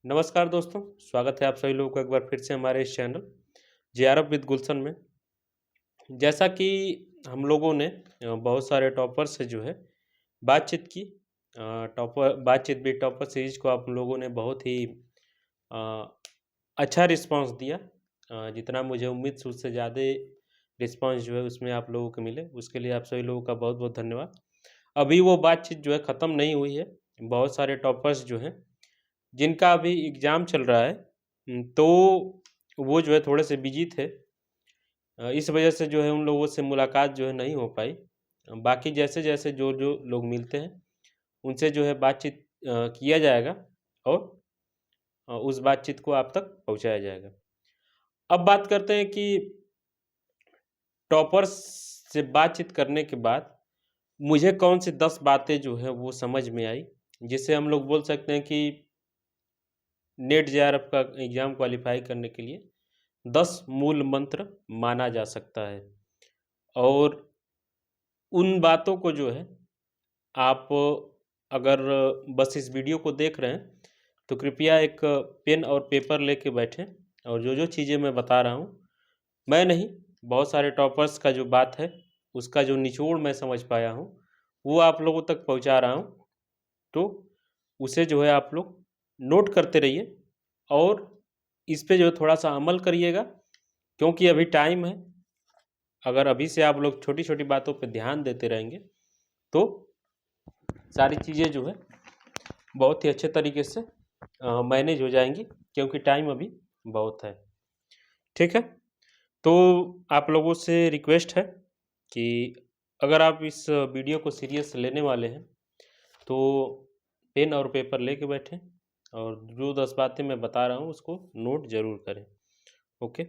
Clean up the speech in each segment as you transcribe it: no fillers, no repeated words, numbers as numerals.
नमस्कार दोस्तों, स्वागत है आप सभी लोगों का एक बार फिर से हमारे इस चैनल जेआरएफ विद गुलशन में। जैसा कि हम लोगों ने बहुत सारे टॉपर से जो है बातचीत की। टॉपर बातचीत भी टॉपर सीरीज को आप लोगों ने बहुत ही अ, अच्छा रिस्पांस दिया। जितना मुझे उम्मीद से उससे ज़्यादा रिस्पांस जो है उसमें आप लोगों को मिले, उसके लिए आप सभी लोगों का बहुत बहुत धन्यवाद। अभी वो बातचीत जो है ख़त्म नहीं हुई है। बहुत सारे टॉपर्स जो हैं जिनका अभी एग्ज़ाम चल रहा है, तो वो जो है थोड़े से बिज़ी थे। इस वजह से जो है उन लोगों से मुलाकात जो है नहीं हो पाई। बाकी जैसे-जैसे जो लोग मिलते हैं, उनसे जो है बातचीत किया जाएगा और उस बातचीत को आप तक पहुँचाया जाएगा। अब बात करते हैं कि टॉपर्स से बातचीत करने के बाद मुझे कौन सी 10 बातें जो है वो समझ में आई, जिससे हम लोग बोल सकते हैं कि नेट जेआरएफ का एग्ज़ाम क्वालीफाई करने के लिए 10 मूल मंत्र माना जा सकता है। और उन बातों को जो है आप अगर बस इस वीडियो को देख रहे हैं, तो कृपया एक पेन और पेपर लेके बैठें और जो-जो चीज़ें मैं बता रहा हूँ, मैं नहीं, बहुत सारे टॉपर्स का जो बात है, उसका जो निचोड़ मैं समझ पाया हूँ, वो आप लोगों तक पहुँचा रहा हूँ। तो उसे जो है आप लोग नोट करते रहिए और इस पे जो है थोड़ा-सा अमल करिएगा, क्योंकि अभी टाइम है। अगर अभी से आप लोग छोटी-छोटी बातों पे ध्यान देते रहेंगे, तो सारी चीज़ें जो है बहुत ही अच्छे तरीके से मैनेज हो जाएँगी, क्योंकि टाइम अभी बहुत है। ठीक है? तो आप लोगों से रिक्वेस्ट है कि अगर आप इस वीडियो को सीरियस लेने वाले हैं, तो पेन और पेपर लेके बैठें और जो 10 बातें मैं बता रहा हूँ, उसको नोट ज़रूर करें। ओके?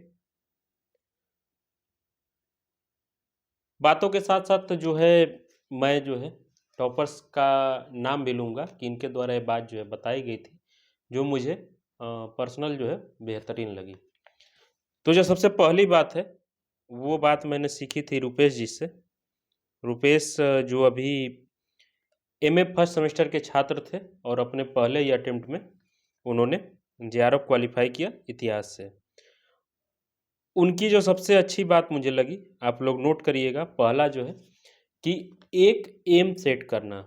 बातों के साथ-साथ जो है मैं जो है टॉपर्स का नाम भी लूँगा कि इनके द्वारा ये बात जो है बताई गई थी, जो मुझे पर्सनल जो है बेहतरीन लगी। तो जो सबसे पहली बात है, वो बात मैंने सीखी थी रुपेश जी से। रुपेश जो अभी एमए फर्स्ट सेमेस्टर के छात्र थे और अपने पहले ही अटेम्प्ट में उन्होंने जेआरएफ क्वालीफाई किया इतिहास से। उनकी जो सबसे अच्छी बात मुझे लगी, आप लोग नोट करिएगा, पहला जो है कि एक एम सेट करना।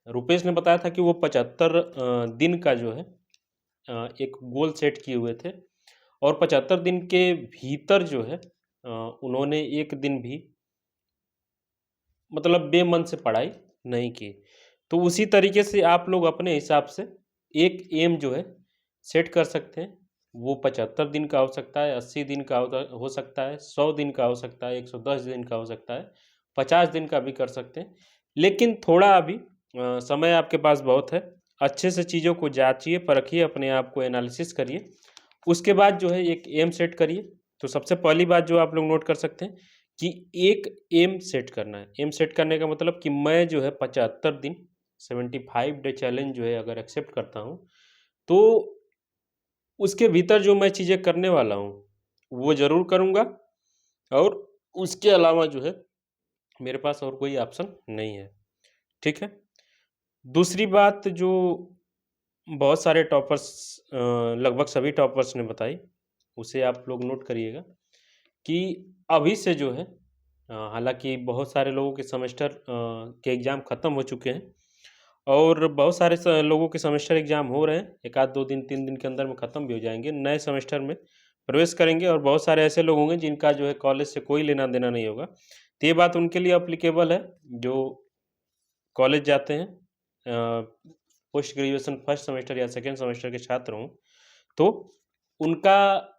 रुपेश ने बताया था कि वो 75 दिन का जो है एक गोल सेट किए हुए थे और 75 दिन के भीतर जो है उन्होंने एक दिन भी मतलब बेमन से पढ़ाई नहीं की। तो उसी तरीके से आप लोग अपने हिसाब से एक एम जो है सेट कर सकते हैं। वो 75 दिन का हो सकता है, 80 दिन का हो सकता है, 100 दिन का हो सकता है, 110 दिन का हो सकता है, 50 दिन का भी कर सकते हैं। लेकिन थोड़ा अभी समय आपके पास बहुत है। अच्छे से चीज़ों को जाँचिए, परखिए, अपने आप को एनालिसिस करिए। उसके बाद जो है एक एम सेट करिए। तो सबसे पहली बात जो आप लोग नोट कर सकते हैं कि एक एम सेट करना है। एम सेट करने का मतलब कि मैं जो है 75 दिन 75 डे चैलेंज जो है अगर एक्सेप्ट करता हूँ, तो उसके भीतर जो मैं चीज़ें करने वाला हूँ, वो ज़रूर करूँगा और उसके अलावा जो है मेरे पास और कोई ऑप्शन नहीं है। ठीक है? दूसरी बात जो बहुत सारे टॉपर्स लगभग सभी टॉपर्स ने बताई, उसे आप लोग नोट करिएगा कि अभी से जो है हालाँकि बहुत सारे लोगों के सेमेस्टर के एग्ज़ाम ख़त्म हो चुके हैं और बहुत सारे लोगों के सेमेस्टर एग्ज़ाम हो रहे हैं। 1 आध 2 दिन 3 दिन के अंदर में ख़त्म भी हो जाएँगे। नए सेमेस्टर में प्रवेश करेंगे और बहुत सारे ऐसे लोग होंगे जिनका जो है कॉलेज से कोई लेना-देना नहीं होगा। तो ये बात उनके लिए एप्लीकेबल है जो कॉलेज जाते हैं, पोस्ट ग्रेजुएशन फर्स्ट सेमेस्टर या सेकंड सेमेस्टर के छात्र हों, तो उनका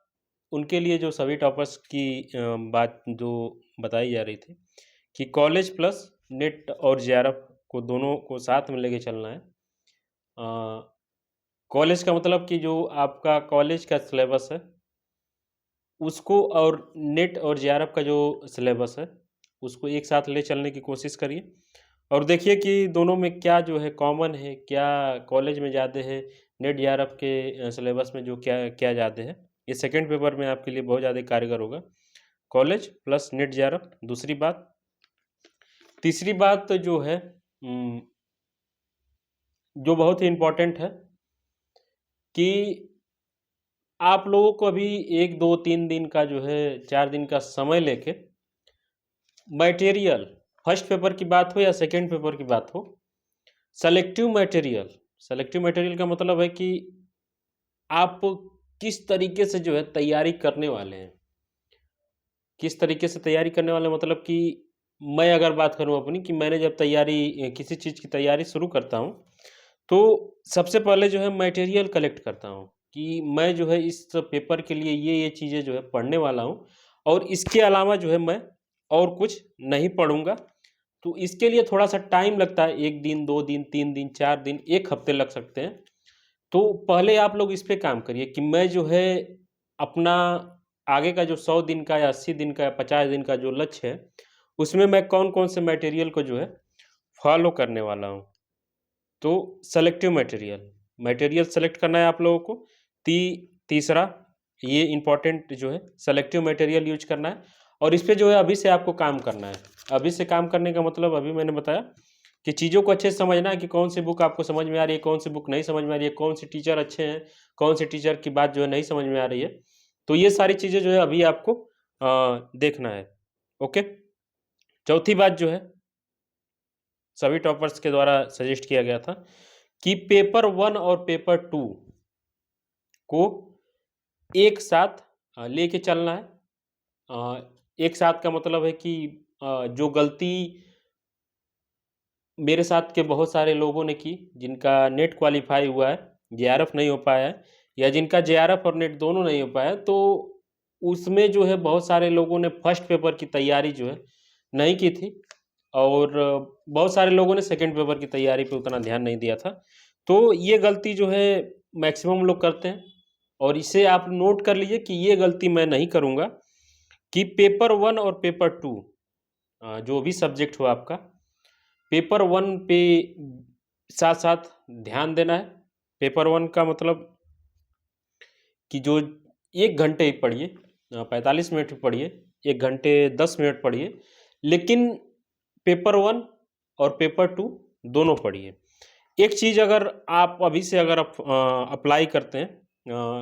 उनके लिए जो सभी टॉपर्स की बात जो बताई जा रही थी कि कॉलेज प्लस नेट और जेआरएफ को दोनों को साथ में लेके चलना है। कॉलेज का मतलब कि जो आपका कॉलेज का सिलेबस है, उसको और नेट और जेआरएफ का जो सिलेबस है, उसको एक साथ ले चलने की कोशिश करिए और देखिए कि दोनों में क्या जो है कॉमन है, क्या कॉलेज में ज़्यादा है, नेट जेआरएफ के सिलेबस में जो क्या क्या ज़्यादा है। ये सेकंड पेपर में आपके लिए बहुत ज़्यादा कारगर होगा। कॉलेज प्लस नेट जेआरएफ दूसरी बात। तीसरी बात जो है जो बहुत ही इम्पोर्टेंट है कि आप लोगों को अभी 1, 2, 3 दिन का जो है 4 दिन का समय लेके मटेरियल, फर्स्ट पेपर की बात हो या सेकंड पेपर की बात हो, सेलेक्टिव मटेरियल, सेलेक्टिव मटेरियल का मतलब है कि आप किस तरीके से जो है तैयारी करने वाले हैं। किस तरीके से तैयारी करने वाले मतलब कि मैं अगर बात करूं अपनी कि मैंने जब किसी चीज़ की तैयारी शुरू करता हूं, तो सबसे पहले जो है मटेरियल कलेक्ट करता हूं कि मैं जो है इस पेपर के लिए ये चीज़ें जो है पढ़ने वाला हूं, और इसके अलावा जो है मैं और कुछ नहीं पढ़ूंगा। तो इसके लिए थोड़ा-सा टाइम लगता है, 1 दिन, 2 दिन, 3 दिन, 4 दिन, 1 हफ्ते लग सकते हैं। तो पहले आप लोग इस पे काम करिए कि मैं जो है अपना आगे का जो 100 दिन का या 80 दिन का या 50 दिन का जो लक्ष्य है, उसमें मैं कौन-कौन से मटेरियल को जो है फॉलो करने वाला हूँ। तो सेलेक्टिव मटेरियल, मटेरियल सेलेक्ट करना है आप लोगों को। ती तीसरा ये इम्पोर्टेंट जो है सेलेक्टिव मटेरियल यूज़ करना है, और इस पे जो है अभी से आपको काम करना है। अभी से काम करने का मतलब अभी मैंने बताया कि चीज़ों को अच्छे से समझना है कि कौन सी बुक आपको समझ में आ रही है, कौन सी बुक नहीं समझ में आ रही है, कौन से टीचर अच्छे हैं, कौन से टीचर की बात जो है नहीं समझ में आ रही है। तो ये सारी चीज़ें जो है अभी आपको देखना है। ओके? चौथी बात जो है सभी टॉपर्स के द्वारा सजेस्ट किया गया था कि पेपर 1 और पेपर 2 को एक साथ लेके चलना है। एक साथ का मतलब है कि जो गलती मेरे साथ के बहुत सारे लोगों ने की, जिनका नेट क्वालीफाई हुआ है, जेआरएफ नहीं हो पाया है, या जिनका जेआरएफ और नेट दोनों नहीं हो पाया, तो उसमें जो है बहुत सारे लोगों ने फर्स्ट पेपर की तैयारी जो है नहीं की थी, और बहुत सारे लोगों ने सेकंड पेपर की तैयारी पे उतना ध्यान नहीं दिया था। तो ये गलती जो है मैक्सिमम लोग करते हैं, और इसे आप नोट कर लीजिए कि ये गलती मैं नहीं करूँगा कि पेपर 1 और पेपर 2 जो भी सब्जेक्ट हो आपका, पेपर 1 पे साथ-साथ ध्यान देना है। पेपर 1 का मतलब कि जो 1 घंटे ही पढ़िए, 45 मिनट भी पढ़िए, 1 घंटे 10 मिनट पढ़िए, लेकिन पेपर 1 और पेपर 2 दोनों पढ़िए। एक चीज़ अगर आप अभी से अगर आप अप्लाई करते हैं,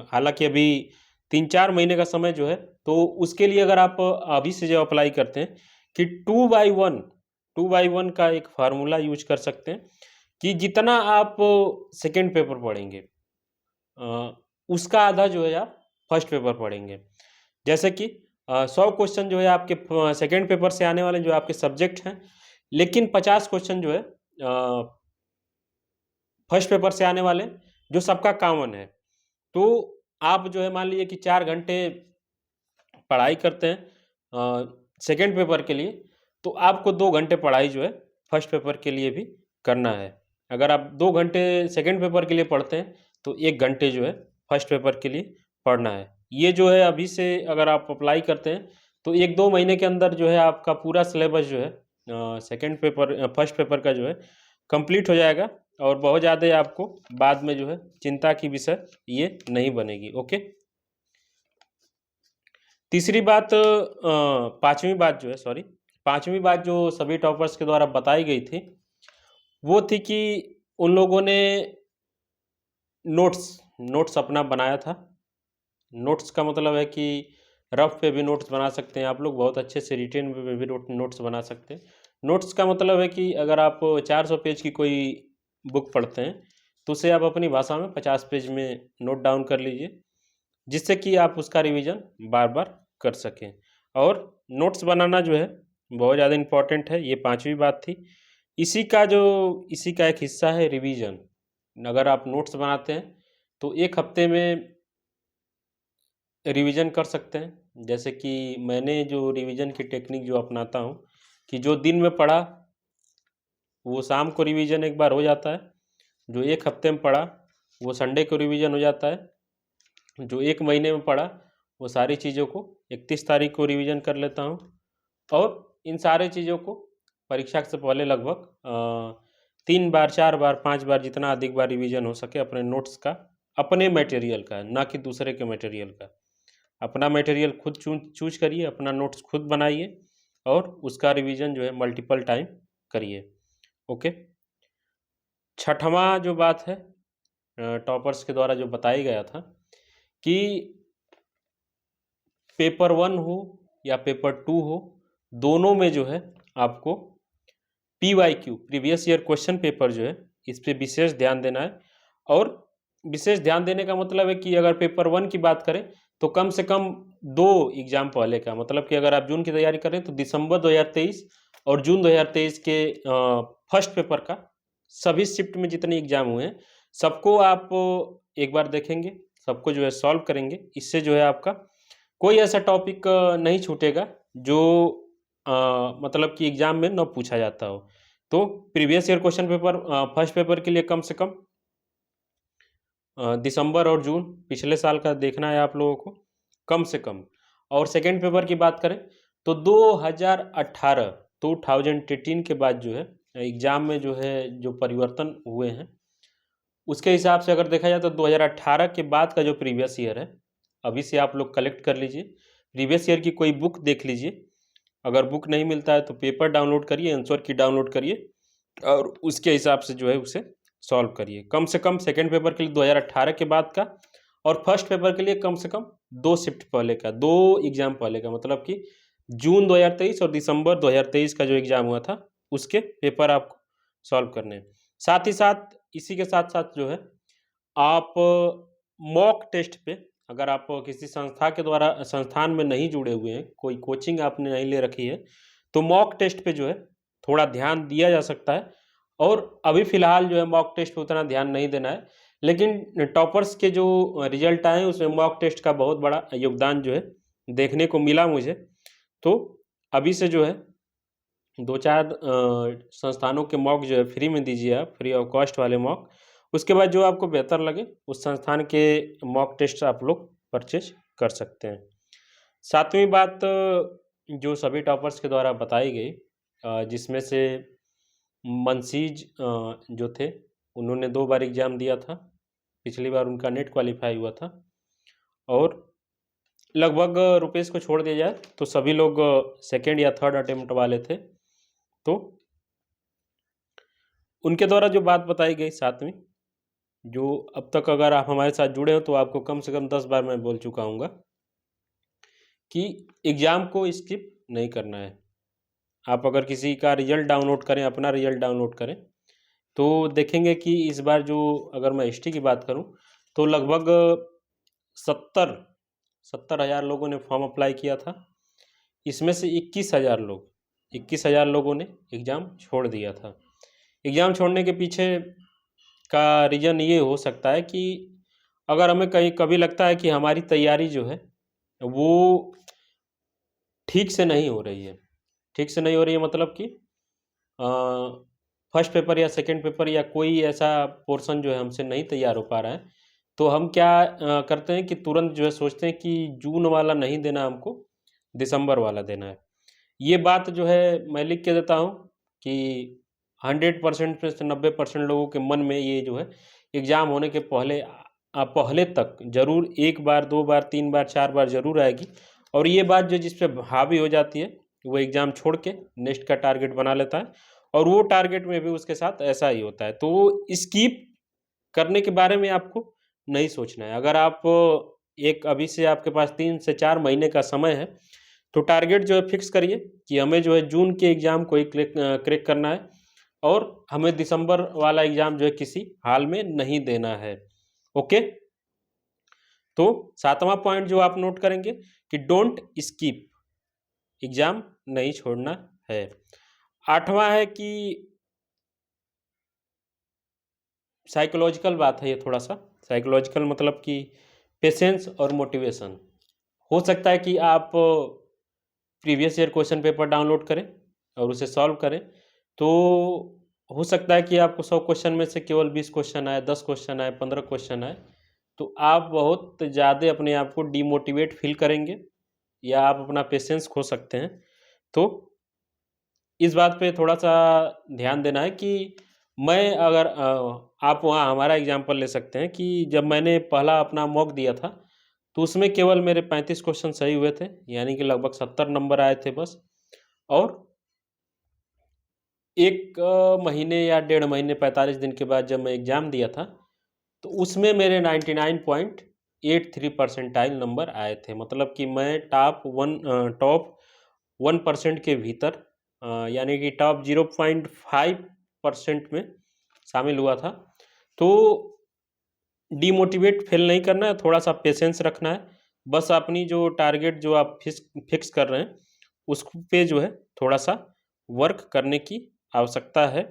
हालाँकि अभी 3-4 महीने का समय जो है, तो उसके लिए अगर आप अभी से जो अप्लाई करते हैं कि 2/1 का एक फ़ॉर्मूला यूज़ कर सकते हैं कि जितना आप सेकंड पेपर पढ़ेंगे, उसका आधा जो है आप फर्स्ट पेपर पढ़ेंगे। जैसे कि 100 क्वेश्चन जो है आपके सेकंड पेपर से आने वाले जो आपके सब्जेक्ट हैं, लेकिन 50 क्वेश्चन जो है फर्स्ट पेपर से आने वाले, जो सबका कॉमन है। तो आप जो है मान लीजिए कि 4 घंटे पढ़ाई करते हैं सेकंड पेपर के लिए, तो आपको 2 घंटे पढ़ाई जो है फर्स्ट पेपर के लिए भी करना है। अगर आप 2 घंटे सेकंड पेपर के लिए पढ़ते हैं, तो 1 घंटे जो है फर्स्ट पेपर के लिए पढ़ना है। ये जो है अभी से अगर आप अप्लाई करते हैं, तो 1-2 महीने के अंदर जो है आपका पूरा सिलेबस जो है फर्स्ट पेपर का जो है कंप्लीट हो जाएगा, और बहुत ज़्यादा आपको बाद में जो है चिंता की विषय ये नहीं बनेगी। ओके? तीसरी बात, 5वीं बात जो है, सॉरी, 5वीं बात जो सभी टॉपर्स के द्वारा बताई गई थी, वो थी कि उन लोगों ने नोट्स नोट्स अपना बनाया था। नोट्स का मतलब है कि रफ पे भी नोट्स बना सकते हैं आप लोग, बहुत अच्छे से रिटेन में भी नोट्स बना सकते हैं। नोट्स का मतलब है कि अगर आप 400 पेज की कोई बुक पढ़ते हैं, तो उसे आप अपनी भाषा में 50 पेज में नोट डाउन कर लीजिए, जिससे कि आप उसका रिवीजन बार-बार कर सकें। और नोट्स बनाना जो है बहुत ज़्यादा इम्पोर्टेंट है, ये 5वीं बात थी। इसी का एक हिस्सा है रिवीजन। अगर आप नोट्स बनाते हैं, तो 1 हफ्ते में रिवीजन कर सकते हैं। जैसे कि मैंने जो रिवीजन की टेक्निक जो अपनाता हूँ, कि जो दिन में पढ़ा, वो शाम को रिवीजन एक बार हो जाता है। जो 1 हफ्ते में पढ़ा, वो संडे को रिवीजन हो जाता है। जो 1 महीने में पढ़ा, वो सारी चीज़ों को 31 तारीख को रिवीजन कर लेता हूँ, और इन सारे चीज़ों को परीक्षा से पहले लगभग 3 बार, 4 बार, 5 बार, जितना अधिक बार रिवीजन हो सके अपने नोट्स का, अपने मटेरियल का, ना कि दूसरे के मटेरियल का। अपना मटेरियल खुद चूज़ करिए, अपना नोट्स खुद बनाइए, और उसका रिवीजन जो है मल्टीपल टाइम करिए। ओके? छठवां जो बात है टॉपर्स के द्वारा जो बताया गया था कि पेपर 1 हो या पेपर 2 हो, दोनों में जो है आपको PYQ previous year question paper जो है इस पे विशेष ध्यान देना है। और विशेष ध्यान देने का मतलब है कि अगर पेपर 1 की बात करें तो कम से कम 2 एग्जाम पहले का, मतलब कि अगर आप जून की तैयारी कर रहे हैं तो दिसंबर 2023 और जून 2023 के फर्स्ट पेपर का सभी शिफ्ट में जितने एग्जाम हुए हैं सबको आप एक बार देखेंगे, सबको जो है सॉल्व करेंगे। इससे जो है आपका कोई ऐसा टॉपिक नहीं छूटेगा जो मतलब कि एग्जाम में न पूछा जाता हो। तो previous year question paper first paper के लिए कम से कम दिसंबर और जून पिछले साल का देखना है आप लोगों को, कम से कम। और सेकेंड पेपर की बात करें तो 2018 2018 के बाद जो है एग्ज़ाम में जो है जो परिवर्तन हुए हैं उसके हिसाब से अगर देखा जाए तो 2018 के बाद का जो प्रीवियस ईयर है अभी से आप लोग कलेक्ट कर लीजिए। प्रीवियस ईयर की कोई बुक देख लीजिए, अगर बुक नहीं मिलता है तो पेपर डाउनलोड करिए, आंसर की डाउनलोड करिए और उसके हिसाब से जो है उसे सॉल्व करिए। कम से कम सेकेंड पेपर के लिए 2018 के बाद का और फर्स्ट पेपर के लिए कम से कम 2 शिफ्ट पहले का, 2 एग्ज़ाम पहले का, मतलब कि जून 2023 और दिसंबर 2023 का जो एग्ज़ाम हुआ था उसके पेपर आपको सॉल्व करने हैं। साथ ही साथ इसी के साथ साथ जो है आप मॉक टेस्ट पे, अगर आप किसी संस्था के द्वारा संस्थान में नहीं जुड़े हुए हैं, कोई कोचिंग आपने नहीं ले रखी है, तो मॉक टेस्ट पे जो है थोड़ा ध्यान दिया जा सकता है। और अभी फ़िलहाल जो है मॉक टेस्ट पे उतना ध्यान नहीं देना है, लेकिन टॉपर्स के जो रिजल्ट आए हैं उसमें मॉक टेस्ट का बहुत बड़ा योगदान जो है देखने को मिला मुझे। तो अभी से जो है 2-4 संस्थानों के मॉक जो है फ्री में दीजिए आप, फ्री ऑफ कॉस्ट वाले मॉक। उसके बाद जो आपको बेहतर लगे उस संस्थान के मॉक टेस्ट आप लोग परचेज कर सकते हैं। सातवीं बात जो सभी टॉपर्स के द्वारा बताई गई, जिसमें से मनसीज जो थे उन्होंने 2 बार एग्ज़ाम दिया था, पिछली बार उनका नेट क्वालिफाई हुआ था। और लगभग रुपेश को छोड़ दिया जाए तो सभी लोग सेकेंड या थर्ड अटेम्प्ट वाले थे। तो उनके द्वारा जो बात बताई गई सातवीं, जो अब तक अगर आप हमारे साथ जुड़े हो तो आपको कम से कम 10 बार मैं बोल चुका हूँगा कि एग्ज़ाम को स्किप नहीं करना है। आप अगर किसी का रिज़ल्ट डाउनलोड करें, अपना रिज़ल्ट डाउनलोड करें, तो देखेंगे कि इस बार जो, अगर मैं हिस्ट्री की बात करूं तो लगभग 70,000 लोगों ने फॉर्म अप्लाई किया था। इसमें से 21,000 लोगों ने एग्ज़ाम छोड़ दिया था। एग्ज़ाम छोड़ने के पीछे का रीज़न ये हो सकता है कि अगर हमें कहीं कभी लगता है कि हमारी तैयारी जो है वो ठीक से नहीं हो रही है, ठीक से नहीं हो रही है मतलब कि फर्स्ट पेपर या सेकंड पेपर या कोई ऐसा पोर्शन जो है हमसे नहीं तैयार हो पा रहा है, तो हम क्या करते हैं कि तुरंत जो है सोचते हैं कि जून वाला नहीं देना हमको, दिसंबर वाला देना है। ये बात जो है मैं लिख के देता हूँ कि 100% में से 90% लोगों के मन में ये जो है एग्ज़ाम होने के पहले पहले तक ज़रूर 1 बार, 2 बार, 3 बार, 4 बार ज़रूर आएगी। और ये बात जो जिस पे हावी हो जाती है वो एग्ज़ाम छोड़ के नेक्स्ट का टारगेट बना लेता है, और वो टारगेट में भी उसके साथ ऐसा ही होता है। तो स्किप करने के बारे में आपको नहीं सोचना है। अगर आप एक अभी से आपके पास 3 से 4 महीने का समय है, तो टारगेट जो है फिक्स करिए कि हमें जो है जून के एग्ज़ाम को ही क्रैक करना है और हमें दिसंबर वाला एग्ज़ाम जो है किसी हाल में नहीं देना है। ओके? तो 7वां पॉइंट जो आप नोट करेंगे कि डोंट स्किप, एग्ज़ाम नहीं छोड़ना है। 8वां है कि साइकोलॉजिकल बात है ये थोड़ा-सा, साइकोलॉजिकल मतलब कि पेशेंस और मोटिवेशन। हो सकता है कि आप previous year question paper download करें और उसे सॉल्व करें, तो हो सकता है कि आपको 100 क्वेश्चन में से केवल 20 क्वेश्चन आए, 10 क्वेश्चन आए, 15 क्वेश्चन आए, तो आप बहुत ज़्यादा अपने आप को डिमोटिवेट फील करेंगे या आप अपना पेशेंस खो सकते हैं। तो इस बात पे थोड़ा-सा ध्यान देना है कि मैं अगर आप वहाँ हमारा एग्ज़ाम्पल ले सकते हैं कि जब मैंने पहला अपना मॉक दिया था, तो उसमें केवल मेरे 35 क्वेश्चन सही हुए थे, यानी कि लगभग 70 नंबर आए थे बस। और 1 महीने या डेढ़ महीने 45 दिन के बाद जब मैं एग्ज़ाम दिया था, तो उसमें मेरे 99 पॉइंट 83 परसेंटाइल नंबर आए थे। मतलब कि मैं टॉप 1% के भीतर यानी कि टॉप 0.5% में शामिल हुआ था। तो डिमोटिवेट फ़ील नहीं करना है, थोड़ा-सा पेशेंस रखना है। बस अपनी जो टारगेट जो आप फिक्स कर रहे हैं, उस पे जो है थोड़ा-सा वर्क करने की आवश्यकता है।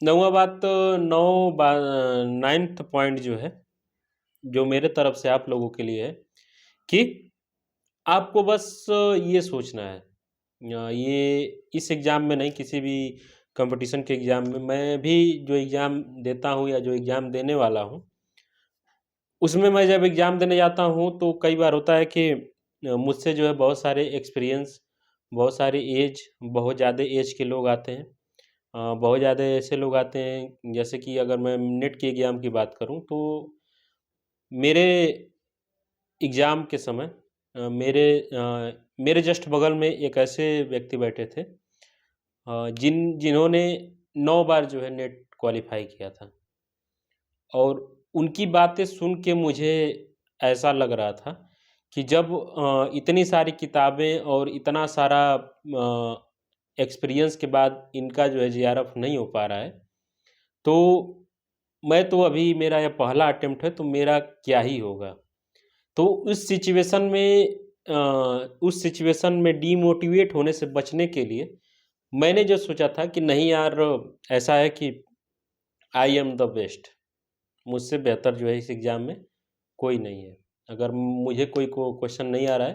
9वाँ बात 9th पॉइंट जो है, जो मेरे तरफ से आप लोगों के लिए है कि आपको बस ये सोचना है ये इस एग्ज़ाम में नहीं, किसी भी कॉम्पिटिशन के एग्ज़ाम में, मैं भी जो एग्ज़ाम देता हूँ या जो एग्ज़ाम देने वाला हूँ, उसमें मैं जब एग्ज़ाम देने जाता हूँ तो कई बार होता है कि मुझसे जो है बहुत सारे एक्सपीरियंस, बहुत सारी एज, बहुत ज़्यादा एज के लोग आते हैं। बहुत ज़्यादा ऐसे लोग आते हैं, जैसे कि अगर मैं नेट के एग्ज़ाम की बात करूँ तो मेरे एग्ज़ाम के समय मेरे जस्ट बगल में एक ऐसे व्यक्ति बैठे थे जिन्होंने 9 बार जो है नेट क्वालीफ़ाई किया था। और उनकी बातें सुन के मुझे ऐसा लग रहा था कि जब इतनी सारी किताबें और इतना सारा एक्सपीरियंस के बाद इनका जो है जेआरएफ नहीं हो पा रहा है, तो मैं तो अभी मेरा यह पहला अटेम्प्ट है, तो मेरा क्या ही होगा? तो उस सिचुएशन में डीमोटिवेट होने से बचने के लिए मैंने जो सोचा था कि नहीं यार, ऐसा है कि आई एम द बेस्ट, मुझसे बेहतर जो है इस एग्ज़ाम में कोई नहीं है। अगर मुझे कोई को क्वेश्चन नहीं आ रहा है,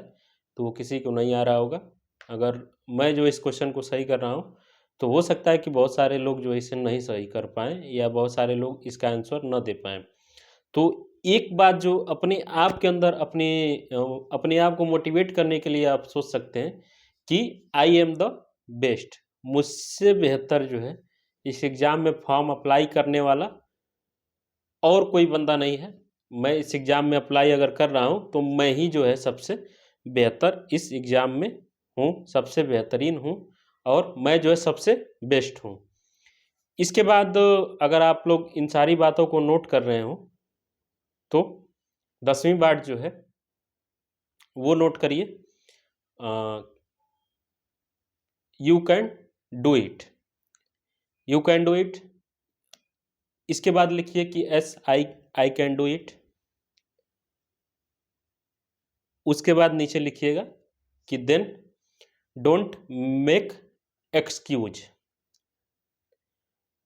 तो वो किसी को नहीं आ रहा होगा। अगर मैं जो इस क्वेश्चन को सही कर रहा हूँ, तो हो सकता है कि बहुत सारे लोग जो है इसे नहीं सही कर पाएँ या बहुत सारे लोग इसका आंसर ना दे पाएँ। तो एक बात जो अपने आप के अंदर अपने आप को मोटिवेट करने के लिए आप सोच सकते हैं कि आई एम द बेस्ट, मुझसे बेहतर जो है इस एग्ज़ाम में फॉर्म अप्लाई करने वाला और कोई बंदा नहीं है। मैं इस एग्ज़ाम में अप्लाई अगर कर रहा हूँ, तो मैं ही जो है सबसे बेहतर इस एग्ज़ाम में हूँ, सबसे बेहतरीन हूँ और मैं जो है सबसे बेस्ट हूँ। इसके बाद अगर आप लोग इन सारी बातों को नोट कर रहे हो, तो 10वीं बात जो है, वो नोट करिए। You can do it, you can do it. इसके बाद लिखिए कि आई कैन डू इट। उसके बाद नीचे लिखिएगा कि देन डोंट मेक एक्सक्यूज।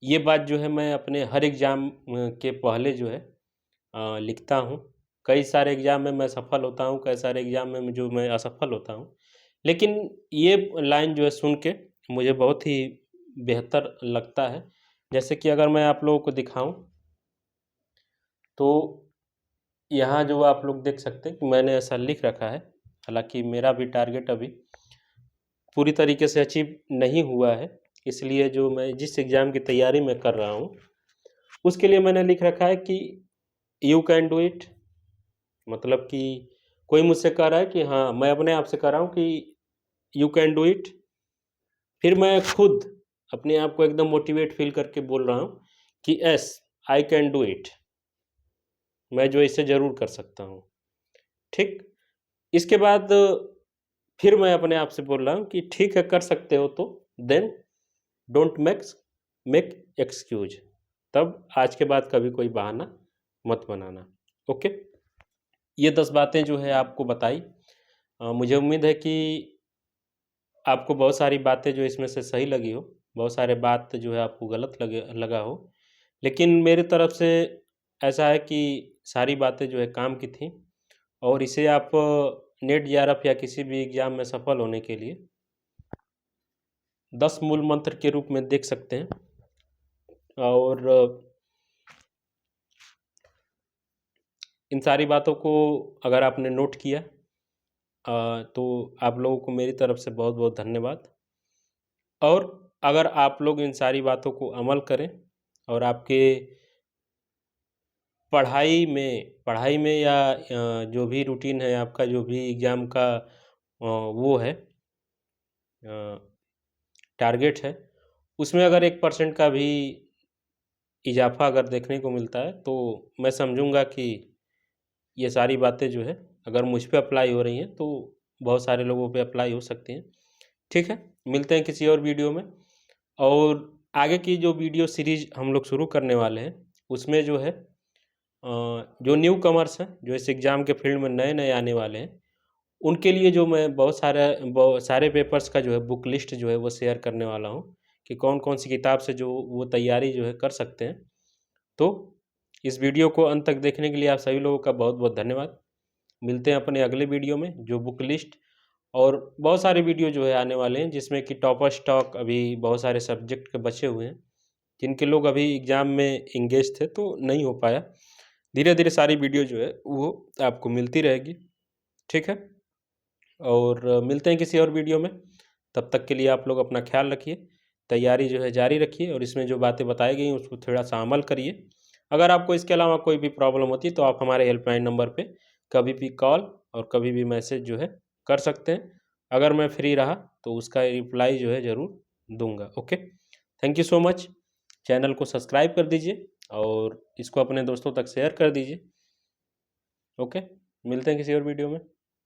ये बात जो है मैं अपने हर एग्ज़ाम के पहले जो है लिखता हूँ। कई सारे एग्ज़ाम में मैं सफल होता हूँ, कई सारे एग्ज़ाम में जो मैं असफल होता हूँ। लेकिन ये लाइन जो है सुन के मुझे बहुत ही बेहतर लगता है। जैसे कि अगर मैं आप लोगों को दिखाऊँ, तो यहाँ जो आप लोग देख सकते हैं कि मैंने ऐसा लिख रखा है। हालाँकि मेरा भी टारगेट अभी पूरी तरीके से अचीव नहीं हुआ है, इसलिए जो मैं जिस एग्ज़ाम की तैयारी मैं कर रहा हूँ, उसके लिए मैंने लिख रखा है कि यू कैन डू इट। मतलब कि कोई मुझसे कह रहा है कि हाँ, मैं अपने आप से कह रहा हूँ कि यू कैन डू इट। फिर मैं खुद अपने आप को एकदम मोटिवेट फ़ील करके बोल रहा हूँ कि yes, I can do it. मैं जो इसे ज़रूर कर सकता हूँ। ठीक? इसके बाद फिर मैं अपने आप से बोल रहा हूँ कि ठीक है, कर सकते हो तो देन डोंट मेक एक्सक्यूज़। तब आज के बाद कभी कोई बहाना मत बनाना। ओके? ये 10 बातें जो है आपको बताई। मुझे उम्मीद है कि आपको बहुत सारी बातें जो इसमें से सही लगी हो, बहुत सारे बात जो है आपको गलत लगा हो। लेकिन मेरी तरफ से ऐसा है कि सारी बातें जो है काम की थी और इसे आप नेट जेआरएफ या किसी भी एग्ज़ाम में सफल होने के लिए 10 मूल मंत्र के रूप में देख सकते हैं। और इन सारी बातों को अगर आपने नोट किया तो आप लोगों को मेरी तरफ से बहुत-बहुत धन्यवाद। और अगर आप लोग इन सारी बातों को अमल करें और आपके पढ़ाई में या जो भी रूटीन है आपका, जो भी एग्ज़ाम का वो है टारगेट है, उसमें अगर 1% का भी इजाफा अगर देखने को मिलता है तो मैं समझूंगा कि ये सारी बातें जो है अगर मुझ पे अप्लाई हो रही हैं तो बहुत सारे लोगों पे अप्लाई हो सकती हैं। ठीक है, मिलते हैं किसी और वीडियो में। और आगे की जो वीडियो सीरीज हम लोग शुरू करने वाले हैं उसमें जो है जो न्यू कमर्स हैं, जो इस एग्ज़ाम के फील्ड में नए नए आने वाले हैं, उनके लिए जो मैं बहुत सारे पेपर्स का जो है बुक लिस्ट जो है वो शेयर करने वाला हूँ कि कौन कौन सी किताब से जो वो तैयारी जो है कर सकते हैं। तो इस वीडियो को अंत तक देखने के लिए आप सभी लोगों का बहुत बहुत धन्यवाद। मिलते हैं अपने अगले वीडियो में, जो बुक लिस्ट और बहुत सारे वीडियो जो है आने वाले हैं, जिसमें कि टॉपर स्टॉक अभी बहुत सारे सब्जेक्ट के बचे हुए हैं जिनके लोग अभी एग्ज़ाम में इंगेज थे तो नहीं हो पाया। धीरे धीरे सारी वीडियो जो है वो आपको मिलती रहेगी। ठीक है, और मिलते हैं किसी और वीडियो में। तब तक के लिए आप लोग अपना ख्याल रखिए, तैयारी जो है जारी रखिए और इसमें जो बातें बताई गई उसको थोड़ा सा अमल करिए। अगर आपको इसके अलावा कोई भी प्रॉब्लम होती है तो आप हमारे हेल्पलाइन नंबर पे कभी भी कॉल और कभी भी मैसेज जो है कर सकते हैं। अगर मैं फ्री रहा तो उसका रिप्लाई जो है ज़रूर दूंगा। Okay, thank you so much. Channel को सब्सक्राइब कर दीजिए और इसको अपने दोस्तों तक शेयर कर दीजिए। ओके, मिलते हैं किसी और वीडियो में।